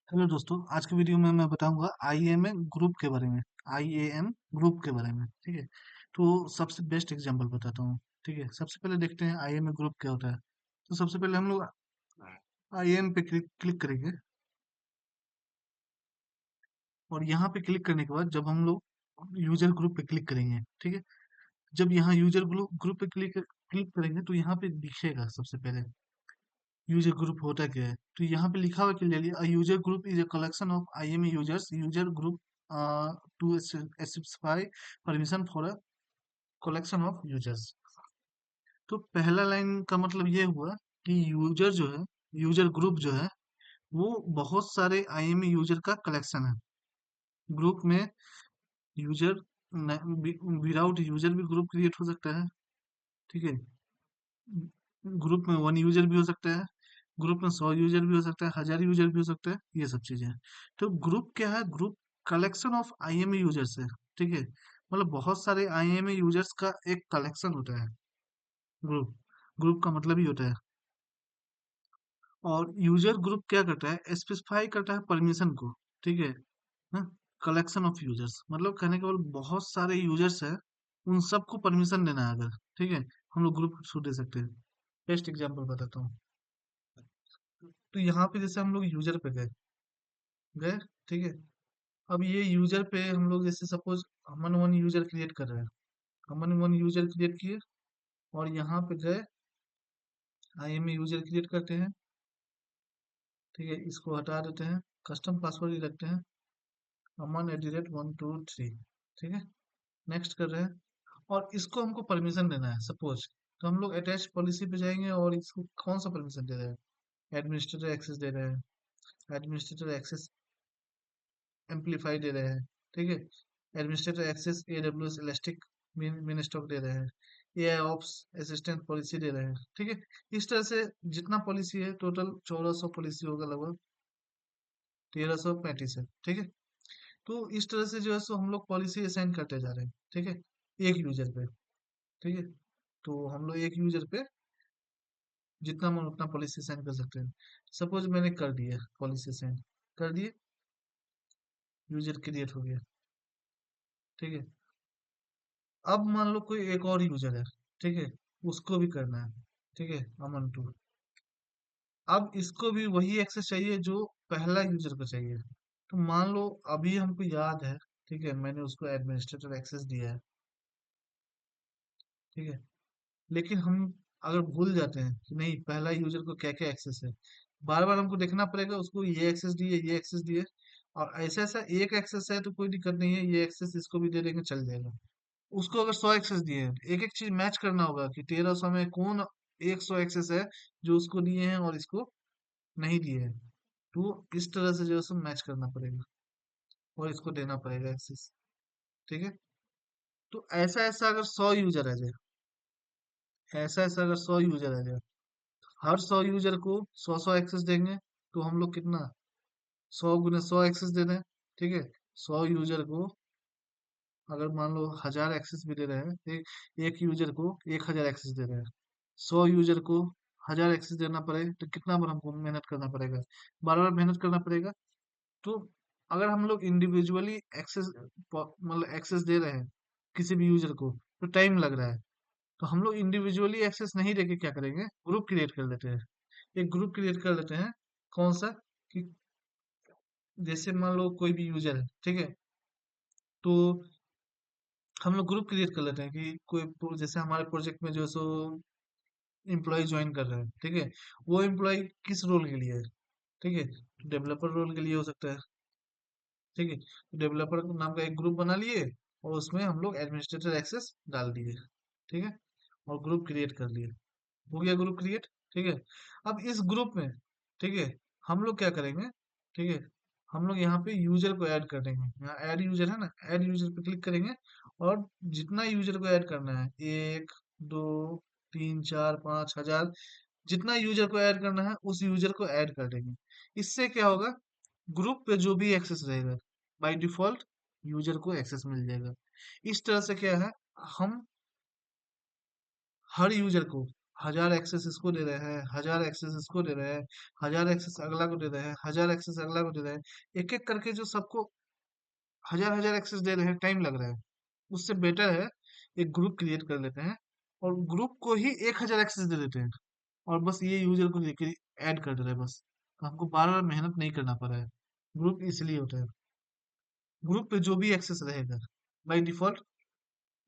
Hello दोस्तों, आज के वीडियो में मैं बताऊंगा आईएमए ग्रुप के बारे में। आईएएम ग्रुप के बारे में, ठीक है। तो सबसे बेस्ट एग्जांपल बताता हूँ। ठीक है, सबसे पहले देखते हैं आईएमए ग्रुप क्या होता है। तो सबसे पहले हम लोग आईएम पे क्लिक करेंगे और यहाँ पे क्लिक करने के बाद जब हम लोग यूजर ग्रुप पे क्लिक करेंगे, ठीक है। जब यहाँ यूजर ग्रुप ग्रुप पे क्लिक क्लिक करेंगे तो यहाँ पे दिखेगा सबसे पहले यूजर ग्रुप होता क्या है। तो यहाँ पे लिखा हुआ clearly, a user group is a collection of IMA users. User group to specify permission for a collection of users. तो पहला लाइन का मतलब ये हुआ कि यूजर जो है, यूजर ग्रुप जो है, वो बहुत सारे आईएमए यूजर का कलेक्शन है। ग्रुप में यूजर विदाउट यूजर भी ग्रुप क्रिएट हो सकता है, ठीक है। ग्रुप में वन यूजर भी हो सकता है, ग्रुप में 100 यूजर भी हो सकता है, 1000 यूजर भी हो सकता है, ये सब चीजें हैं। तो ग्रुप क्या है? Group collection of IMA users है, ठीक है। मतलब बहुत सारे आईएमए यूजर्स का एक कलेक्शन होता है ग्रुप। ग्रुप का मतलब ही होता है। और यूजर ग्रुप क्या करता है? स्पेसिफाई करता है परमिशन को, ठीक है। कलेक्शन ऑफ यूजर्स मतलब कहने के बाद बहुत सारे यूजर्स है, उन सबको परमिशन देना है अगर, ठीक है, हम लोग ग्रुप शुरू दे सकते हैं। बेस्ट एग्जांपल बताता हूँ। तो यहाँ पे जैसे हम लोग यूजर पे गए गए ठीक है। अब ये यूजर पे हम लोग जैसे सपोज हमन वन यूजर क्रिएट कर रहे हैं, हमन वन यूजर क्रिएट किए और यहाँ पे गए आईएमए यूजर क्रिएट करते हैं, ठीक है। इसको हटा देते हैं, कस्टम पासवर्ड ही रखते हैं, अमन @123, ठीक है। नेक्स्ट कर रहे हैं और इसको हमको परमिशन देना है सपोज। तो हम लोग अटैच पॉलिसी पे जाएंगे और इसको कौन सा परमिशन दे रहे हैं? एडमिनिस्ट्रेटर एक्सेस दे रहे हैं, एडमिनिस्ट्रेटर एक्सेस एम्पलीफाई दे रहे हैं, ठीक है। एडमिनिस्ट्रेटर एक्सेस एडब्ल्यूएस इलास्टिक मिन स्टॉक दे रहे हैं, एआई ऑप्स असिस्टेंट पॉलिसी दे रहे हैं, ठीक है। इस तरह से जितना पॉलिसी है टोटल 1400 पॉलिसी होगा, लगभग 1335 है, ठीक है। तो इस तरह से जो है सो हम लोग पॉलिसी असाइन करते जा रहे हैं, ठीक है, एक यूजर पे, ठीक है। तो हम लोग एक यूजर पे जितना मन उतना पॉलिसी असाइन कर सकते हैं। सपोज मैंने कर दिया पॉलिसी असाइन, कर दिए, यूजर क्रिएट हो गया, ठीक है। अब मान लो कोई एक और यूजर है, ठीक है, उसको भी करना है, ठीक है, अमन टू। अब इसको भी वही एक्सेस चाहिए जो पहला यूजर को चाहिए। तो मान लो अभी हमको याद है, ठीक है, मैंने उसको एडमिनिस्ट्रेटर एक्सेस दिया है, ठीक है। लेकिन हम अगर भूल जाते हैं कि नहीं पहला यूजर को क्या क्या एक्सेस है, बार बार हमको देखना पड़ेगा उसको ये एक्सेस दिए, ये एक्सेस दिए। और ऐसा ऐसा एक एक्सेस है तो कोई दिक्कत नहीं है, ये एक्सेस इसको भी दे देंगे, चल जाएगा। उसको अगर 100 एक्सेस दिए हैं, एक एक चीज मैच करना होगा कि 1300 में कौन 100 एक्सेस है जो उसको दिए हैं और इसको नहीं दिए हैं। तो इस तरह से जो है सो मैच करना पड़ेगा और इसको देना पड़ेगा एक्सेस, ठीक है। तो ऐसा ऐसा अगर 100 यूजर आ जाए, ऐसा ऐसा अगर 100 यूजर आ जाए, हर 100 यूजर को 100 एक्सेस देंगे, तो हम लोग कितना 100 × 100 एक्सेस दे दें, ठीक है। 100 यूजर को अगर मान लो 1000 एक्सेस भी दे रहे हैं, एक यूजर को 1000 एक्सेस दे रहे हैं, 100 यूजर को 1000 एक्सेस देना पड़े तो कितना बार हमको मेहनत करना पड़ेगा? बार बार मेहनत करना पड़ेगा। तो अगर हम लोग इंडिविजुअली एक्सेस मतलब एक्सेस दे रहे हैं किसी भी यूजर को, तो टाइम लग रहा है। तो हम लोग इंडिविजुअली एक्सेस नहीं देके क्या करेंगे, ग्रुप क्रिएट कर लेते हैं। एक ग्रुप क्रिएट कर लेते हैं, कौन सा, कि जैसे मान लो कोई भी यूजर है, ठीक है। तो हम लोग ग्रुप क्रिएट कर लेते हैं कि कोई जैसे हमारे प्रोजेक्ट में जो है सो एम्प्लॉय ज्वाइन कर रहे हैं, ठीक है। वो एम्प्लॉय किस रोल के लिए है, ठीक है, डेवलपर रोल के लिए हो सकता है, ठीक है। तो डेवलपर नाम का एक ग्रुप बना लिए और उसमें हम लोग एडमिनिस्ट्रेटर एक्सेस डाल दिए, ठीक है, और ग्रुप क्रिएट कर लिए। हो गया ग्रुप क्रिएट, ठीक है। अब इस ग्रुप में, ठीक है, हम लोग क्या करेंगे, ठीक है, हम लोग यहाँ पे यूजर को ऐड कर देंगे। यहाँ ऐड यूजर है ना, ऐड यूजर पे क्लिक करेंगे और जितना यूजर को ऐड करना है, 1 2 3 4 5 1000, जितना यूजर को ऐड करना है उस यूजर को ऐड कर देंगे। इससे क्या होगा, ग्रुप पे जो भी एक्सेस रहेगा बाय डिफॉल्ट यूजर को एक्सेस मिल जाएगा। इस तरह से क्या है, हम हर यूजर को हजार एक्सेस इसको दे रहे हैं, हजार एक्सेस इसको दे रहे हैं, हजार एक्सेस अगला को दे रहे हैं, हजार एक्सेस अगला को दे रहे हैं, एक एक करके जो सबको हजार हजार एक्सेस दे रहे हैं, टाइम लग रहा है। उससे बेटर है एक ग्रुप क्रिएट कर लेते हैं और ग्रुप को ही 1000 एक्सेस दे देते हैं और बस ये यूजर को लेकर ऐड कर दे रहे हैं बस। तो हमको बार बार मेहनत नहीं करना पड़ रहा है। ग्रुप इसलिए होता है, ग्रुप पे जो भी एक्सेस रहेगा बाय डिफॉल्ट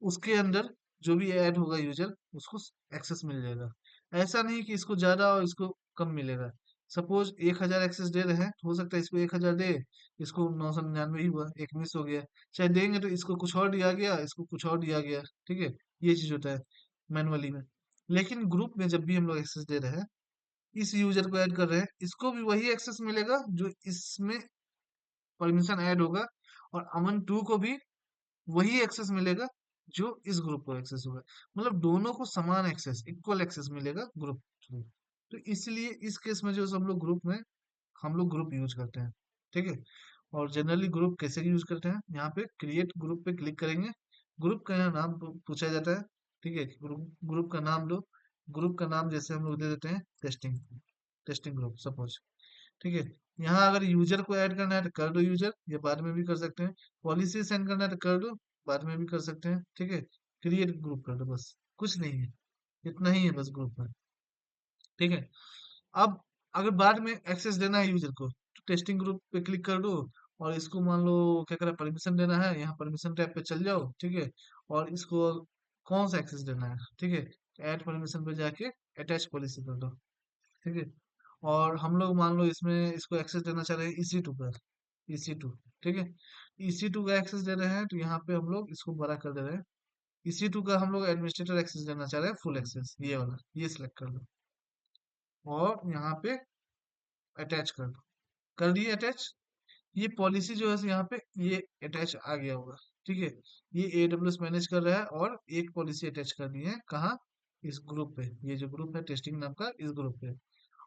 उसके अंदर जो भी ऐड होगा यूजर उसको एक्सेस मिल जाएगा। ऐसा नहीं कि इसको ज्यादा और इसको कम मिलेगा। सपोज 1000 एक्सेस दे रहे हैं तो हो सकता है इसको 1000 दे, इसको 999 ही हुआ, एक मिस हो गया। चाहे देंगे तो इसको कुछ और दिया गया, इसको कुछ और दिया गया। ठीक है, ये चीज होता है मैनुअली में। लेकिन ग्रुप में जब भी हम लोग एक्सेस दे रहे हैं, इस यूजर को ऐड कर रहे हैं, इसको भी वही एक्सेस मिलेगा जो इसमें परमिशन ऐड होगा, और अमन टू को भी वही एक्सेस मिलेगा जो इस ग्रुप को एक्सेस होगा। मतलब दोनों को समान एक्सेस, इक्वल एक्सेस मिलेगा ग्रुप थ्रू। तो इसलिए इस केस में जो हम लोग ग्रुप में हम लोग ग्रुप यूज करते हैं। ठीक है, और जनरली ग्रुप कैसे यूज करते हैं, यहाँ पे क्रिएट ग्रुप पे क्लिक करेंगे। ग्रुप का यहाँ नाम पूछा जाता है। ठीक है, ग्रुप ग्रुप का नाम दो। ग्रुप का नाम जैसे हम लोग दे देते हैं टेस्टिंग, टेस्टिंग ग्रुप सपोज। ठीक है, यहाँ अगर यूजर को ऐड करना है तो कर दो यूजर, ये बाद में भी कर सकते हैं। पॉलिसी सेंड करना है तो कर दो, बाद में भी कर सकते हैं। ठीक है, क्रिएट ग्रुप कर दो बस, कुछ नहीं है, इतना ही है बस ग्रुप में। ठीक है, अब अगर बाद में एक्सेस देना है यूजर को तो टेस्टिंग ग्रुप पे क्लिक कर दो, और इसको मान लो क्या करें, परमिशन देना है, यहाँ परमिशन टैब पे चल जाओ। ठीक है, और इसको कौन सा एक्सेस देना है, ठीक है, ऐड परमिशन पे जाके अटैच पॉलिसी कर दो। ठीक है, और हम लोग मान लो इसमें इसको एक्सेस देना चाह रहे हैं EC2 पर, EC2। ठीक है, EC2 का एक्सेस दे रहे हैं तो यहाँ पे हम लोग इसको बड़ा कर दे रहे हैं। EC2 का हम लोग एडमिनिस्ट्रेटर एक्सेस देना चाह रहे हैं, फुल एक्सेस ये वाला, ये सिलेक्ट कर लो और यहाँ पे अटैच कर दो। कर दिए अटैच। ये पॉलिसी जो है यहाँ पे ये अटैच आ गया होगा। ठीक है, ये AWS मैनेज कर रहा है और एक पॉलिसी अटैच कर दी है कहाँ, इस ग्रुप पे। ये जो ग्रुप है टेस्टिंग नाम का, इस ग्रुप पे।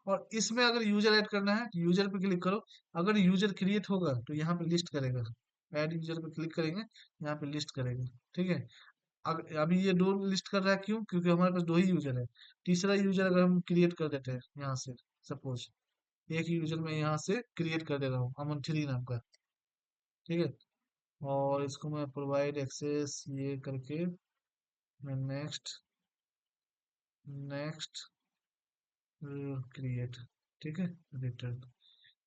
और इसमें अगर यूजर ऐड करना है तो यूजर पे क्लिक करो। अगर यूजर क्रिएट होगा तो यहाँ पे लिस्ट करेगा, ऐड यूजर पे क्लिक करेंगे, यहाँ पे लिस्ट करेगा। ठीक है, अभी ये दो लिस्ट कर रहा है, क्यों, क्योंकि हमारे पास दो ही यूजर है। तीसरा यूजर अगर हम क्रिएट कर देते हैं यहाँ से, सपोज एक यूजर मैं यहाँ से क्रिएट कर दे रहा हूँ अमन थ्री नाम का। ठीक है, और इसको मैं प्रोवाइड एक्सेस ये करके मैं नेक्स्ट, नेक्स्ट क्रिएट। ठीक है, रिटर्न।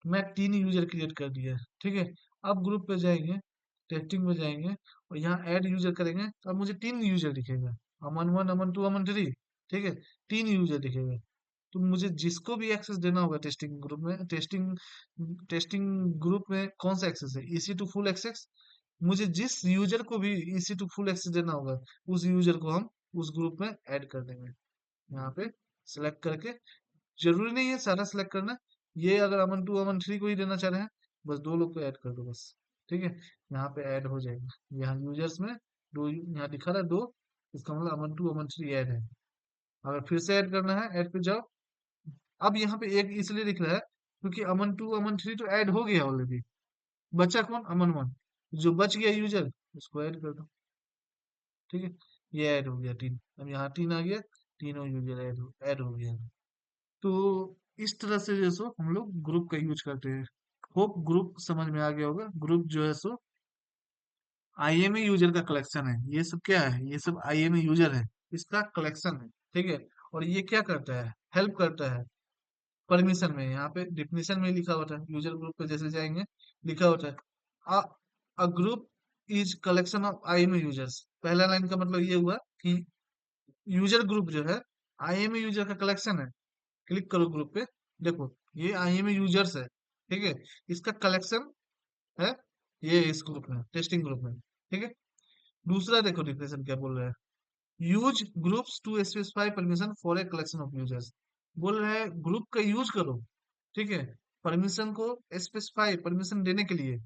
मैं 3 यूजर क्रिएट कर दिया है। ठीक है, अब ग्रुप पे जाएंगे, टेस्टिंग में जाएंगे और यहाँ ऐड यूजर करेंगे तो अब मुझे 3 यूजर दिखेगा, Aman one, Aman two, Aman three. ठीक है, 3 यूजर दिखेगा। तो मुझे जिसको भी एक्सेस देना होगा टेस्टिंग ग्रुप में, टेस्टिंग टेस्टिंग ग्रुप में कौन सा एक्सेस है, EC2 फुल एक्सेस। मुझे जिस यूजर को भी EC2 फुल एक्सेस देना होगा उस यूजर को हम उस ग्रुप में ऐड कर देंगे। यहाँ पे सिलेक्ट करके, जरूरी नहीं है सारा सिलेक्ट करना, ये अगर अमन टू अमन थ्री को ही देना चाह रहे हैं बस 2 लोग को ऐड कर दो बस। ठीक है, यहाँ पे ऐड हो जाएगा। यहाँ यूजर्स में दो, यहाँ दिखा रहा है 2, इसका मतलब अमन टू अमन थ्री ऐड है। अगर फिर से ऐड करना है, ऐड पे जाओ। अब यहाँ पे एक इसलिए दिख रहा है क्योंकि अमन टू अमन थ्री तो ऐड हो गया ऑलरेडी, बचा कौन, अमन वन। जो बच गया यूजर उसको ऐड कर दो। ठीक है, ये ऐड हो गया 3, अब यहाँ 3 आ गया, तीनों यूजर ऐड हो गया। तो इस तरह से जो सो हम लोग ग्रुप का यूज करते हैं। होप ग्रुप समझ में आ गया होगा। ग्रुप जो है सो IME यूजर का कलेक्शन है। ये सब क्या है, ये सब IME यूजर है, इसका कलेक्शन है। ठीक है, और ये क्या करता है, हेल्प करता है परमिशन में। यहाँ पे डिफिनेशन में लिखा होता है, यूजर ग्रुप पे जैसे जाएंगे लिखा होता है a group is collection of IME users. पहला लाइन का मतलब ये हुआ कि यूजर ग्रुप जो है IME यूजर का कलेक्शन है। क्लिक करो ग्रुप पे, देखो ये IME यूजर्स है। ठीक है, इसका कलेक्शन है ये इस ग्रुप में, टेस्टिंग ग्रुप में। ठीक है, दूसरा देखो डिफिनेशन क्या बोल रहा है, use groups to specify permission for a collection of users. बोल रहा है ग्रुप का यूज करो। ठीक है, परमिशन को स्पेसिफाई, परमिशन देने के लिए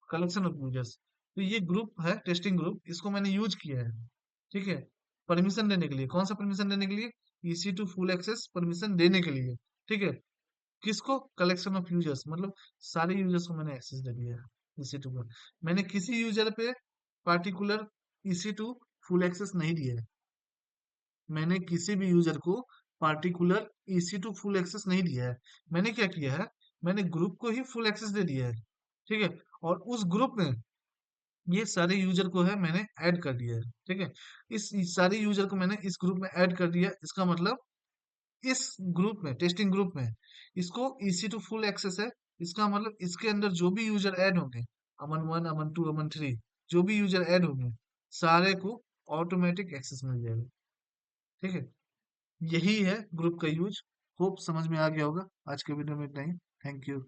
कलेक्शन ऑफ यूजर्स। तो ये ग्रुप है टेस्टिंग ग्रुप, इसको मैंने यूज किया है। ठीक है, परमिशन देने के लिए, कौन सा परमिशन देने के लिए, EC2 फुल एक्सेस परमिशन देने के लिए। ठीक है, किसको, कलेक्शन ऑफ यूजर्स, मतलब सारे यूजर्स को मैंने एक्सेस दे दिया है EC2 पर। मैंने किसी यूजर पे पार्टिकुलर EC2 फुल एक्सेस नहीं दिया है। मैंने किसी भी यूजर को particular EC two full access नहीं दिया है। मैंने क्या किया है, मैंने ग्रुप को ही फुल एक्सेस दे दिया है। ठीक है। और उस ग्रुप में ये सारे यूजर को है मैंने ऐड कर दिया है। ठीक है। इस सारे यूजर को मैंने इस ग्रुप में ऐड कर दिया। इसका मतलब इस ग्रुप में, टेस्टिंग ग्रुप में, इसको ईसी टू फुल एक्सेस है। इसका मतलब इसके अंदर जो भी यूजर ऐड होंगे, Aman one, Aman two, Aman three, जो भी यूजर ऐड होंगे, सारे को ऑटोमेटिक एक्सेस मिल जाएगा। ठीक है। यही है ग्रुप का यूज। होप समझ में आ गया होगा। आज के वीडियो में इतना ही। Thank you.